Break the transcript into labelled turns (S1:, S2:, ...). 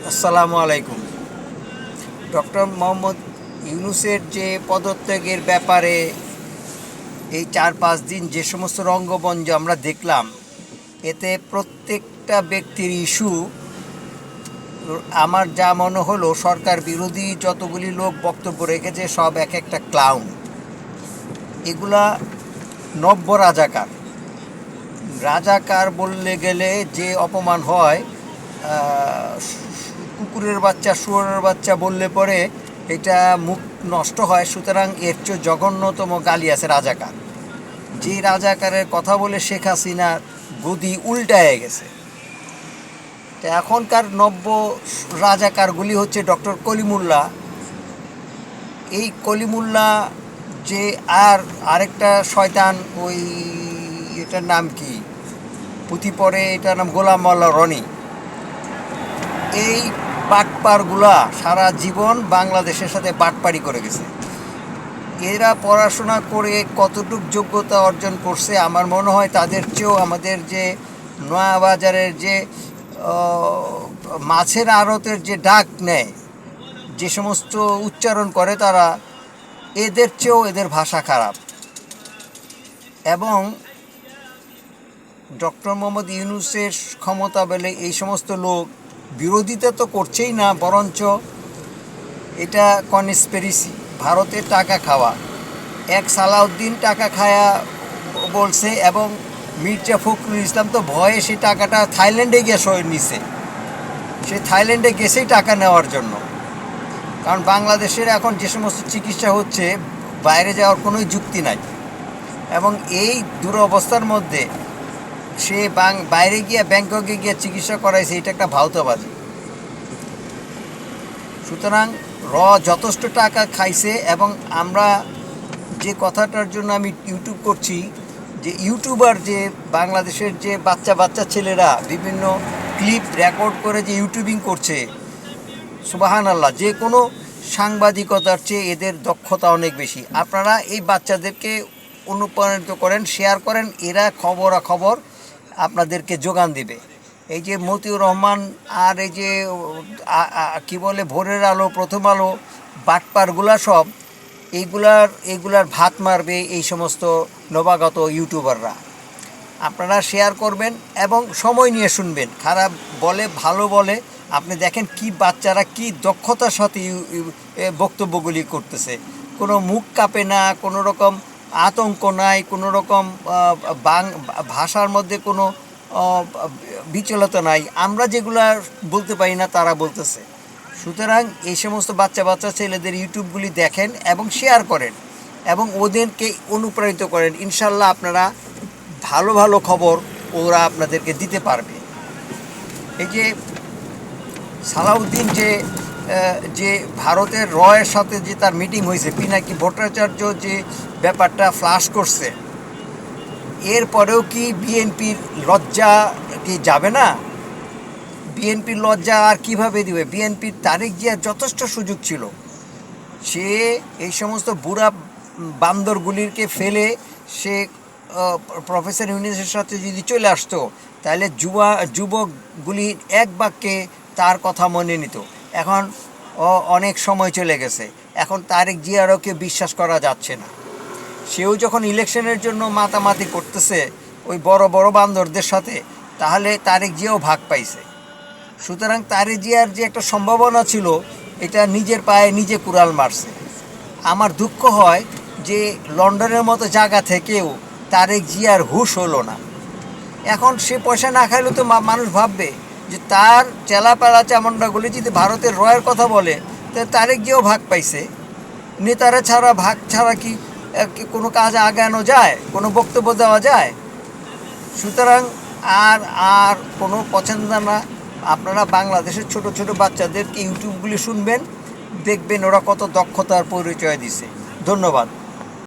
S1: আসসালামু আলাইকুম। ডক্টর মোহাম্মদ ইউনূসের যে পদত্যাগের ব্যাপারে এই ৪-৫ দিন যে সমস্ত রঙ্গমঞ্চ আমরা দেখলাম, এতে প্রত্যেকটা ব্যক্তির ইস্যু, আমার যা মনে হলো সরকার বিরোধী যতগুলি লোক বক্তব্য রেখেছে সব এক একটা ক্লাউন। এগুলা নব্য রাজাকার। রাজাকার বললে গেলে যে অপমান হয়, কুকুরের বাচ্চা শুয়োরের বাচ্চা বললে পরে এটা মুখ নষ্ট হয়। সুতরাং এর চেয়ে জঘন্যতম গালি আছে রাজাকার। যে রাজাকারের কথা বলে শেখ হাসিনার গদি উল্টায় গেছে। তো এখনকার নব্য রাজাকারগুলি হচ্ছে ডক্টর কলিমুল্লাহ। এই কলিমুল্লাহ যে আরেকটা শয়তান, ওই এটার নাম কি, পুঁথি পড়ে, এটার নাম গোলাম মোল্লা রনি। এই বাটপারগুলা সারা জীবন বাংলাদেশের সাথে বাটপারি করে গেছে। এরা পড়াশোনা করে কতটুক যোগ্যতা অর্জন করছে, আমার মনে হয় তাদের চেয়েও আমাদের যে নয়াবাজারের যে মাছের আড়তের যে ডাক নেয়, যে সমস্ত উচ্চারণ করে তারা, এদের চেয়েও এদের ভাষা খারাপ। এবং ডক্টর মোহাম্মদ ইউনূসের ক্ষমতা বলে এই সমস্ত লোক বিরোধিতা তো করছেই না, বরঞ্চ এটা কনস্পিরেসি, ভারতের টাকা খাওয়া। এক সালাউদ্দিন টাকা খায়া বলছে, এবং মির্জা ফখরুল ইসলাম তো ভয়ে সে টাকাটা থাইল্যান্ডে গিয়ে সই নিছে। সে থাইল্যান্ডে গেছেই টাকা নেওয়ার জন্য। কারণ বাংলাদেশের এখন যে সমস্ত চিকিৎসা হচ্ছে, বাইরে যাওয়ার কোনো যুক্তি নাই। এবং এই দুরবস্থার মধ্যে সে বাইরে গিয়ে ব্যাংককে গিয়ে চিকিৎসা করাইছে, এটা একটা ভাউতাবাজি। সুতরাং যথেষ্ট টাকা খাইছে। এবং আমরা যে কথাটার জন্য আমি ইউটিউব করছি, যে ইউটিউবার, যে বাংলাদেশের যে বাচ্চা বাচ্চা ছেলেরা বিভিন্ন ক্লিপ রেকর্ড করে যে ইউটিউবিং করছে, সুবহানাল্লাহ, যে কোনো সাংবাদিকতার চেয়ে এদের দক্ষতা অনেক বেশি। আপনারা এই বাচ্চাদেরকে অনুপ্রাণিত করেন, শেয়ার করেন, এরা খবরাখবর আপনাদেরকে যোগান দেবে। এই যে মতিউর রহমান আর এই যে কি বলে ভোরের আলো, প্রথম আলো, বাটপারগুলা সব এইগুলার ভাত মারবে এই সমস্ত নবাগত ইউটিউবাররা। আপনারা শেয়ার করবেন এবং সময় নিয়ে শুনবেন। খারাপ বলে ভালো বলে, আপনি দেখেন কি বাচ্চারা কি দক্ষতার সাথে বক্তব্যগুলি করতেছে। কোনো মুখ কাঁপে না, কোনো রকম আতঙ্ক নাই, কোনো রকম ভাষার মধ্যে কোনো বিচলতা নাই। আমরা যেগুলা বলতে পারি না তারা বলতেছে। সুতরাং এই সমস্ত বাচ্চা বাচ্চা ছেলেদের ইউটিউবগুলি দেখেন এবং শেয়ার করেন এবং ওদেরকে অনুপ্রাণিত করেন। ইনশাল্লাহ আপনারা ভালো ভালো খবর ওরা আপনাদেরকে দিতে পারবে। এই যে সালাউদ্দিন যে ভারতের রয়ের সাথে যে তার মিটিং হয়েছে, পিনাকি ভট্টাচার্য যে ব্যাপারটা ফ্লাশ করছে, এরপরেও কি বিএনপির লজ্জা কি যাবে না? বিএনপির লজ্জা আর কিভাবে দিবে? বিএনপির তারেক জিয়ার যথেষ্ট সুযোগ ছিল। সে এই সমস্ত বুড়া বান্দরগুলিকে ফেলে সে প্রফেসর ইউনূসের সাথে যদি চলে আসতো, তাহলে যুবকগুলি এক বাক্যে তার কথা মনে নিত। এখন অনেক সময় চলে গেছে, এখন তারেক জিয়ারও কেউ বিশ্বাস করা যাচ্ছে না। সেও যখন ইলেকশনের জন্য মাতামাতি করতেছে ওই বড় বড় বান্দরদের সাথে, তাহলে তারেক জিয়াও ভাগ পাইছে। সুতরাং তারেক জিয়ার যে একটা সম্ভাবনা ছিল, এটা নিজের পায়ে নিজে কুড়াল মারছে। আমার দুঃখ হয় যে লন্ডনের মতো জায়গা থেকেও তারেক জিয়ার হুঁশ হলো না। এখন সে পয়সা না খাইলে তো মানুষ ভাববে যে তার চেলাপেলা চামন্ডাগুলি যদি ভারতের রয়ের কথা বলে, তাহলে তারেক জিয়াও ভাগ পাইছে। নেতারা ছাড়া, ভাগ ছাড়া কি কোনো কাজ আগানো যায়, কোনো বক্তব্য দেওয়া যায়? সুতরাং আর কোনো পছন্দ না। আপনারা বাংলাদেশের ছোট ছোট বাচ্চাদেরকে ইউটিউবগুলি শুনবেন, দেখবেন ওরা কত দক্ষতার পরিচয় দিছে। ধন্যবাদ।